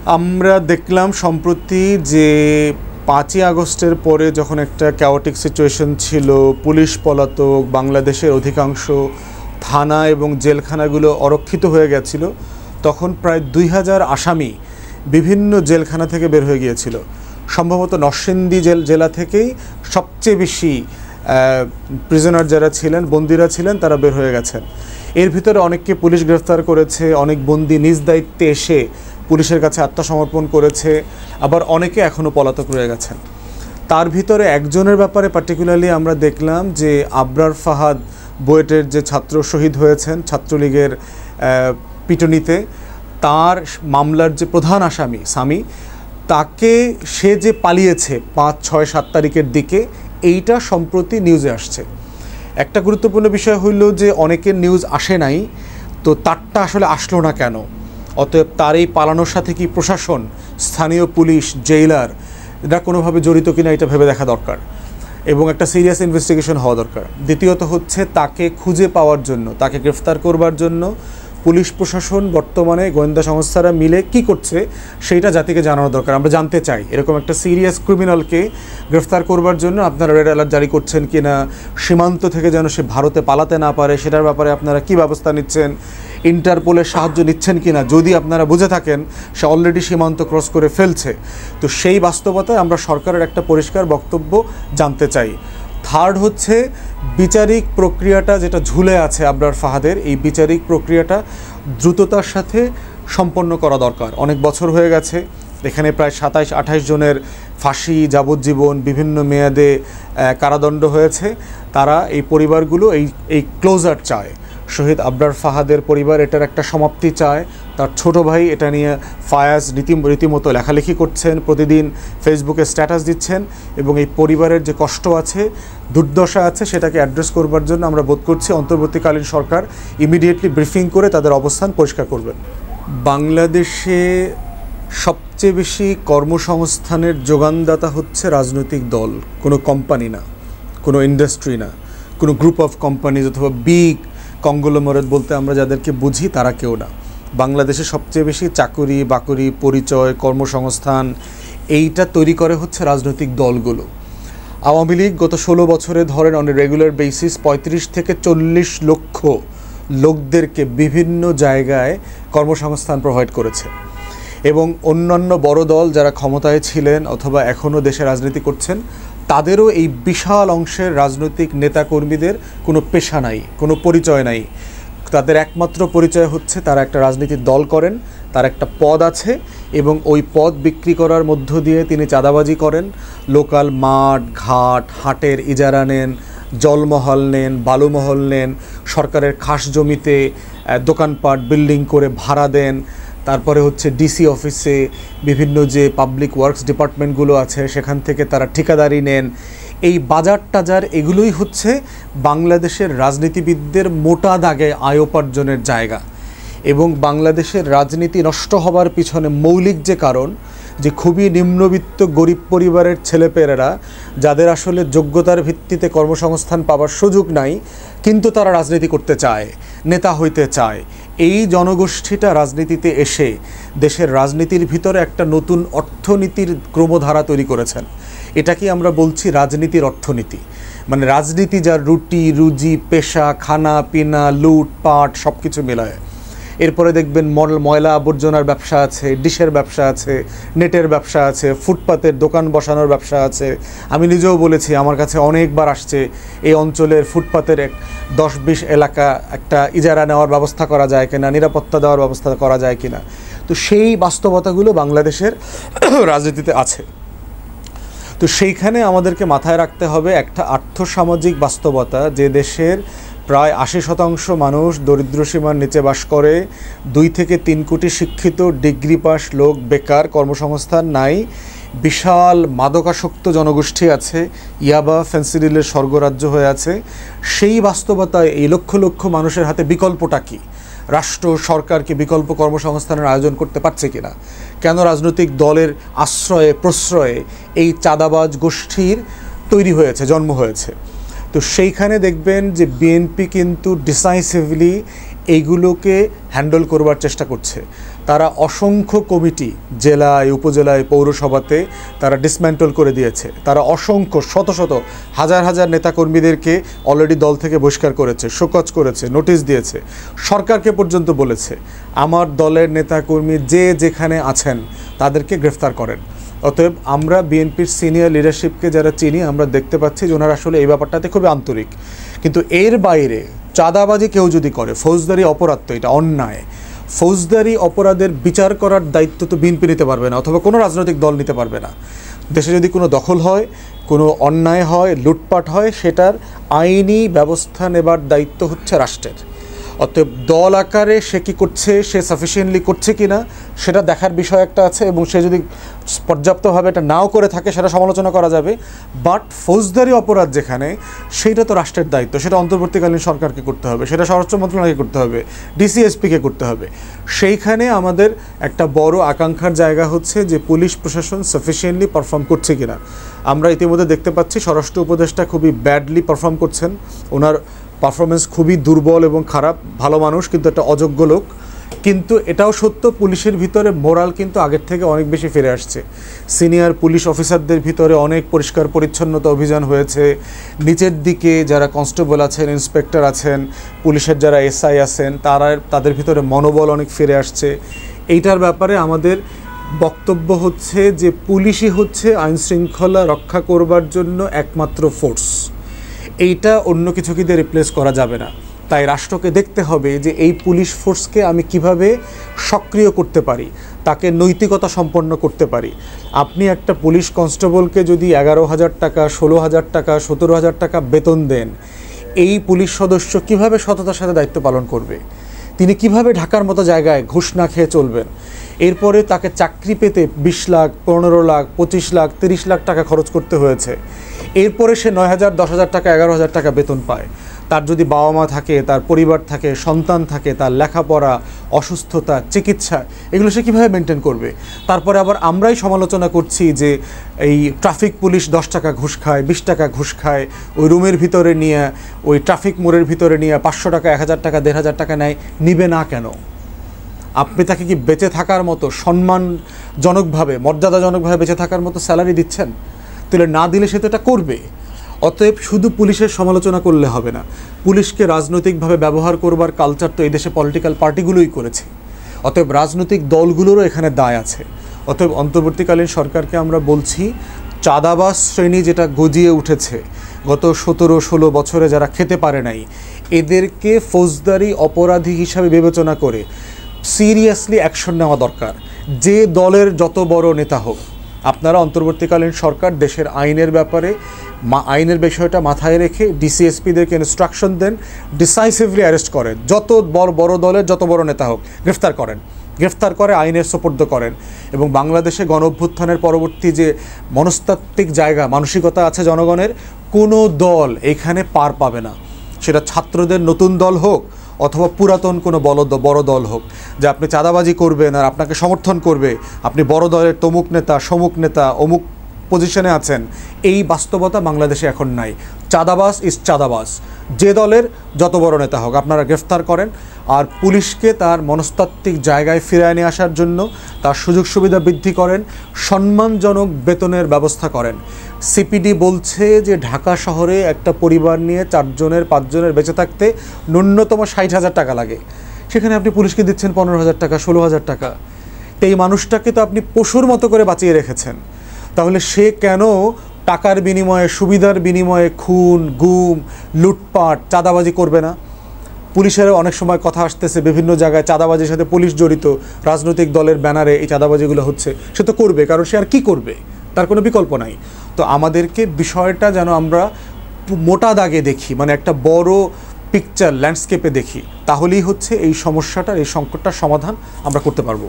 আমরা দেখলাম সম্প্রতি যে 5ই আগস্টের পরে যখন একটা ক্যাওটিক সিচুয়েশন ছিল, পুলিশ পলাতক, বাংলাদেশের অধিকাংশ থানা এবং জেলখানাগুলো অরক্ষিত হয়ে গেছিল, তখন প্রায় 2000 আসামি বিভিন্ন জেলখানা থেকে বের হয়ে গিয়েছিল। সম্ভবত নরসিংদী জেলা থেকেই সবচেয়ে বেশি প্রিজনার যারা ছিলেন, বন্দীরা ছিলেন, তারা বের হয়ে গেছেন। এর ভিতরে অনেককে পুলিশ গ্রেফতার করেছে, অনেক বন্দী নিজ দায়িত্বে এসে পুলিশের কাছে আত্মসমর্পণ করেছে, আবার অনেকে এখনও পলাতক রয়ে গেছেন। তার ভিতরে একজনের ব্যাপারে পার্টিকুলারলি আমরা দেখলাম যে আবরার ফাহাদ বুয়েটের যে ছাত্র শহীদ হয়েছেন ছাত্রলীগের পিটুনিতে, তার মামলার যে প্রধান আসামি সামি, তাকে সে যে পালিয়েছে 5, 6, 7 তারিখের দিকে, এইটা সম্প্রতি নিউজে আসছে। একটা গুরুত্বপূর্ণ বিষয় হইল যে অনেকের নিউজ আসে নাই, তো তারটা আসলে আসলো না কেন? অতএব তার এই পালানোর সাথে কি প্রশাসন, স্থানীয় পুলিশ, জেইলার এরা কোনোভাবে জড়িত কিনা এটা ভেবে দেখা দরকার এবং একটা সিরিয়াস ইনভেস্টিগেশন হওয়া দরকার। দ্বিতীয়ত হচ্ছে তাকে খুঁজে পাওয়ার জন্য, তাকে গ্রেফতার করবার জন্য পুলিশ প্রশাসন বর্তমানে গোয়েন্দা সংস্থারা মিলে কি করছে সেইটা জাতিকে জানানো দরকার। আমরা জানতে চাই এরকম একটা সিরিয়াস ক্রিমিনালকে গ্রেফতার করবার জন্য আপনারা রেড অ্যালার্ট জারি করছেন কিনা, সীমান্ত থেকে যেন সে ভারতে পালাতে না পারে সেটার ব্যাপারে আপনারা কি ব্যবস্থা নিচ্ছেন, ইন্টারপোলের সাহায্য নিচ্ছেন কিনা, যদি আপনারা বুঝে থাকেন সে অলরেডি সীমান্ত ক্রস করে ফেলছে। তো সেই বাস্তবতায় আমরা সরকারের একটা পরিষ্কার বক্তব্য জানতে চাই। থার্ড হচ্ছে বিচারিক প্রক্রিয়াটা যেটা ঝুলে আছে আবরার ফাহাদের, এই বিচারিক প্রক্রিয়াটা দ্রুততার সাথে সম্পন্ন করা দরকার। অনেক বছর হয়ে গেছে, এখানে প্রায় 27-28 জনের ফাঁসি, যাবজ্জীবন, বিভিন্ন মেয়াদে কারাদণ্ড হয়েছে। তারা এই পরিবারগুলো এই ক্লোজার চায়। শহীদ আবরার ফাহাদের পরিবার এটার একটা সমাপ্তি চায়। তার ছোট ভাই এটা নিয়ে ফায়াজ রীতিমতো লেখালেখি করছেন, প্রতিদিন ফেসবুকে স্ট্যাটাস দিচ্ছেন, এবং এই পরিবারের যে কষ্ট আছে, দুর্দশা আছে, সেটাকে অ্যাড্রেস করবার জন্য আমরা বোধ করছি অন্তর্বর্তীকালীন সরকার ইমিডিয়েটলি ব্রিফিং করে তাদের অবস্থান পরিষ্কার করবেন। বাংলাদেশে সবচেয়ে বেশি কর্মসংস্থানের যোগানদাতা হচ্ছে রাজনৈতিক দল, কোনো কোম্পানি না, কোনো ইন্ডাস্ট্রি না, কোনো গ্রুপ অফ কোম্পানিজ অথবা বিগ কংগ্লোমারেট বলতে আমরা যাদেরকে বুঝি তারা কেউ না। বাংলাদেশে সবচেয়ে বেশি চাকুরি বাকুরি, পরিচয়, কর্মসংস্থান এইটা তৈরি করে হচ্ছে রাজনৈতিক দলগুলো। আওয়ামী লীগ গত 16 বছরে ধরেন অন এ রেগুলার বেসিস 35 থেকে 40 লক্ষ লোকদেরকে বিভিন্ন জায়গায় কর্মসংস্থান প্রোভাইড করেছে, এবং অন্যান্য বড় দল যারা ক্ষমতায় ছিলেন অথবা এখনও দেশে রাজনীতি করছেন, তাদেরও এই বিশাল অংশের রাজনৈতিক নেতাকর্মীদের কোনো পেশা নাই, কোনো পরিচয় নাই। তাদের একমাত্র পরিচয় হচ্ছে তারা একটা রাজনীতির দল করেন, তার একটা পদ আছে, এবং ওই পদ বিক্রি করার মধ্য দিয়ে তিনি চাঁদাবাজি করেন, লোকাল মাঠ ঘাট হাটের ইজারা নেন, জলমহল নেন, বালুমহল নেন, সরকারের খাস জমিতে দোকানপাট বিল্ডিং করে ভাড়া দেন, তারপরে হচ্ছে ডিসি অফিসে বিভিন্ন যে পাবলিক ওয়ার্কস ডিপার্টমেন্টগুলো আছে সেখান থেকে তারা ঠিকাদারি নেন। এই বাজার টাজার এগুলোই হচ্ছে বাংলাদেশের রাজনীতিবিদদের মোটা দাগে আয় উপার্জনের জায়গা। এবং বাংলাদেশের রাজনীতি নষ্ট হবার পিছনে মৌলিক যে কারণ, যে খুবই নিম্নবিত্ত গরিব পরিবারের ছেলেপেলেরা যাদের আসলে যোগ্যতার ভিত্তিতে কর্মসংস্থান পাওয়ার সুযোগ নাই, কিন্তু তারা রাজনীতি করতে চায়, নেতা হইতে চায়, এই জনগোষ্ঠীটা রাজনীতিতে এসে দেশের রাজনীতির ভিতরে একটা নতুন অর্থনীতির ক্রমধারা তৈরি করেছেন। এটাকে আমরা বলছি রাজনীতির অর্থনীতি। মানে রাজনীতি যার রুটি রুজি, পেশা, খানা পিনা, লুটপাট সব কিছু মেলায়। এরপরে দেখবেন ময়লা আবর্জনার ব্যবসা আছে, ডিশের ব্যবসা আছে, নেটের ব্যবসা আছে, ফুটপাতের দোকান বসানোর ব্যবসা আছে। আমি নিজেও বলেছি, আমার কাছে অনেকবার আসছে এই অঞ্চলের ফুটপাতের 10-20 এলাকা একটা ইজারা নেওয়ার ব্যবস্থা করা যায় কিনা, নিরাপত্তা দেওয়ার ব্যবস্থা করা যায় কিনা। তো সেই বাস্তবতাগুলো বাংলাদেশের রাজনীতিতে আছে। তো সেইখানে আমাদেরকে মাথায় রাখতে হবে একটা আর্থসামাজিক বাস্তবতা, যে দেশের প্রায় 80% মানুষ দরিদ্র সীমার নিচে বাস করে, 2 থেকে 3 কোটি শিক্ষিত ডিগ্রি পাস লোক বেকার, কর্মসংস্থান নাই, বিশাল মাদকাসক্ত জনগোষ্ঠী আছে, ইয়াবা ফেন্সিডিলের স্বর্গরাজ্য হয়ে আছে। সেই বাস্তবতায় এই লক্ষ লক্ষ মানুষের হাতে বিকল্পটা কী? রাষ্ট্র সরকার কি বিকল্প কর্মসংস্থানের আয়োজন করতে পারছে কিনা? কেন রাজনৈতিক দলের আশ্রয়ে প্রশ্রয়ে এই চাঁদাবাজ গোষ্ঠীর তৈরি হয়েছে, জন্ম হয়েছে? তো সেইখানে দেখবেন যে বিএনপি কিন্তু ডিসাইসিভলি এইগুলোকে হ্যান্ডেল করবার চেষ্টা করছে। তারা অসংখ্য কমিটি জেলায়, উপজেলায়, পৌরসভাতে তারা ডিসম্যান্টল করে দিয়েছে। তারা অসংখ্য শত শত হাজার হাজার নেতাকর্মীদেরকে অলরেডি দল থেকে বহিষ্কার করেছে, শোকজ করেছে, নোটিশ দিয়েছে, সরকারকে পর্যন্ত বলেছে আমার দলের নেতাকর্মী যে যেখানে আছেন তাদেরকে গ্রেফতার করেন। অতএব আমরা বিএনপির সিনিয়র লিডারশিপকে যারা চিনি, আমরা দেখতে পাচ্ছি যে ওনারা আসলে এই ব্যাপারটাতে খুবই আন্তরিক। কিন্তু এর বাইরে চাঁদাবাজি কেউ যদি করে, ফৌজদারি অপরাধ, তো এটা অন্যায়। ফৌজদারি অপরাধের বিচার করার দায়িত্ব তো বিএনপি নিতে পারবে না, অথবা কোনো রাজনৈতিক দল নিতে পারবে না। দেশে যদি কোনো দখল হয়, কোনো অন্যায় হয়, লুটপাট হয়, সেটার আইনি ব্যবস্থা নেবার দায়িত্ব হচ্ছে রাষ্ট্রের। অতএব দল আকারে সে কী করছে, সে সাফিসিয়েন্টলি করছে কি না সেটা দেখার বিষয় একটা আছে, এবং সে যদি পর্যাপ্তভাবে এটা নাও করে থাকে সেটা সমালোচনা করা যাবে। বাট ফৌজদারি অপরাধ যেখানে, সেইটা তো রাষ্ট্রের দায়িত্ব, সেটা অন্তর্বর্তীকালীন সরকারকে করতে হবে, সেটা স্বরাষ্ট্র মন্ত্রণালয়কে করতে হবে, ডিসিএসপিকে করতে হবে। সেইখানে আমাদের একটা বড় আকাঙ্ক্ষার জায়গা হচ্ছে যে পুলিশ প্রশাসন সাফিসিয়েন্টলি পারফর্ম করছে কিনা। আমরা ইতিমধ্যে দেখতে পাচ্ছি স্বরাষ্ট্র উপদেষ্টা খুবই ব্যাডলি পারফর্ম করছেন, ওনার পারফরমেন্স খুবই দুর্বল এবং খারাপ। ভালো মানুষ কিন্তু একটা অযোগ্য লোক। কিন্তু এটাও সত্য, পুলিশের ভিতরে মোরাল কিন্তু আগের থেকে অনেক বেশি ফিরে আসছে। সিনিয়র পুলিশ অফিসারদের ভিতরে অনেক পরিষ্কার পরিচ্ছন্নতা অভিযান হয়েছে। নিচের দিকে যারা কনস্টেবল আছেন, ইন্সপেক্টর আছেন, পুলিশের যারা এসআই আছেন, তাদের ভিতরে মনোবল অনেক ফিরে আসছে। এইটার ব্যাপারে আমাদের বক্তব্য হচ্ছে যে পুলিশই হচ্ছে আইনশৃঙ্খলা রক্ষা করবার জন্য একমাত্র ফোর্স। এইটা অন্য কিছুকে দিয়ে রিপ্লেস করা যাবে না। তাই রাষ্ট্রকে দেখতে হবে যে এই পুলিশ ফোর্সকে আমি কিভাবে সক্রিয় করতে পারি, তাকে নৈতিকতা সম্পন্ন করতে পারি। আপনি একটা পুলিশ কনস্টেবলকে যদি 11,000 টাকা, 16,000 টাকা, 17,000 টাকা বেতন দেন, এই পুলিশ সদস্য কিভাবে সততার সাথে দায়িত্ব পালন করবে? তিনি কিভাবে ঢাকার মতো জায়গায় ঘুষ না খেয়ে চলবেন? এরপরে তাকে চাকরি পেতে 20 লাখ, 15 লাখ, 25 লাখ, 30 লাখ টাকা খরচ করতে হয়েছে। এরপরে সে 9,000, 10,000 টাকা, 11,000 টাকা বেতন পায়। তার যদি বাবা মা থাকে, তার পরিবার থাকে, সন্তান থাকে, তার লেখাপড়া, অসুস্থতা, চিকিৎসা, এগুলো সে কীভাবে মেনটেন করবে? তারপরে আবার আমরাই সমালোচনা করছি যে এই ট্রাফিক পুলিশ 10 টাকা ঘুষ খায়, 20 টাকা ঘুষ খায়, ওই রুমের ভিতরে নিয়ে, ওই ট্রাফিক মোড়ের ভিতরে নিয়ে 500 টাকা, 1,000 টাকা, 1,500 টাকা নেয়। নিবে না কেন? আপনি তাকে কি বেঁচে থাকার মতো সম্মানজনকভাবে, মর্যাদাজনকভাবে বেঁচে থাকার মতো স্যালারি দিচ্ছেন? তাহলে না দিলে সে তো এটা করবে। অতএব শুধু পুলিশের সমালোচনা করলে হবে না, পুলিশকে রাজনৈতিকভাবে ব্যবহার করবার কালচার তো এই দেশে পলিটিক্যাল পার্টিগুলোই করেছে। অতএব রাজনৈতিক দলগুলোরও এখানে দায় আছে। অতএব অন্তর্বর্তীকালীন সরকারকে আমরা বলছি, চাঁদাবাজ শ্রেণী যেটা গজিয়ে উঠেছে গত 17-16 বছরে, যারা খেতে পারে নাই, এদেরকে ফৌজদারি অপরাধী হিসাবে বিবেচনা করে সিরিয়াসলি অ্যাকশন নেওয়া দরকার। যে দলের যত বড় নেতা হোক, আপনারা অন্তর্বর্তীকালীন সরকার দেশের আইনের ব্যাপারে আইনের বিষয়টা মাথায় রেখে ডিসিএসপিদেরকে ইনস্ট্রাকশন দেন, ডিসাইসিভলি অ্যারেস্ট করেন। যত বড় দলের যত বড় নেতা হোক গ্রেফতার করেন, গ্রেফতার করে আইনের সোপর্দ করেন। এবং বাংলাদেশে গণ অভ্যুত্থানের পরবর্তী যে মনস্তাত্ত্বিক জায়গা, মানসিকতা আছে জনগণের, কোনো দল এখানে পার পাবে না। সেটা ছাত্রদের নতুন দল হোক অথবা পুরাতন কোনো বড় দল হোক, যে আপনি চাঁদাবাজি করবেন আর আপনাকে সমর্থন করবে, আপনি বড় দলের তমুক নেতা, সমুক নেতা, অমুক পজিশনে আছেন, এই বাস্তবতা বাংলাদেশে এখন নাই। চাঁদাবাজ ইজ চাঁদাবাজ, যে দলের যত বড় নেতা হোক আপনারা গ্রেফতার করেন। আর পুলিশকে তার মনস্তাত্ত্বিক জায়গায় ফিরিয়ে নিয়ে আসার জন্য তার সুযোগ সুবিধা বৃদ্ধি করেন, সম্মানজনক বেতনের ব্যবস্থা করেন। সিপিডি বলছে যে ঢাকা শহরে একটা পরিবার নিয়ে 4 জনের 5 জনের বেঁচে থাকতে ন্যূনতম 60,000 টাকা লাগে। সেখানে আপনি পুলিশকে দিচ্ছেন 15,000 টাকা, 16,000 টাকা। এই মানুষটাকে তো আপনি পশুর মতো করে বাঁচিয়ে রেখেছেন। তাহলে সে কেন টাকার বিনিময়ে, সুবিধার বিনিময়ে খুন, গুম, লুটপাট, চাঁদাবাজি করবে না? পুলিশেরও অনেক সময় কথা আসতেছে বিভিন্ন জায়গায় চাঁদাবাজির সাথে পুলিশ জড়িত, রাজনৈতিক দলের ব্যানারে এই চাঁদাবাজিগুলো হচ্ছে। সে তো করবে, কারণ সে আর কী করবে, তার কোনো বিকল্প নাই। তো আমাদেরকে বিষয়টা যেন আমরা মোটা দাগে দেখি, মানে একটা বড় পিকচার, ল্যান্ডস্কেপে দেখি, তাহলেই হচ্ছে এই সমস্যাটার, এই সংকটটার সমাধান আমরা করতে পারবো।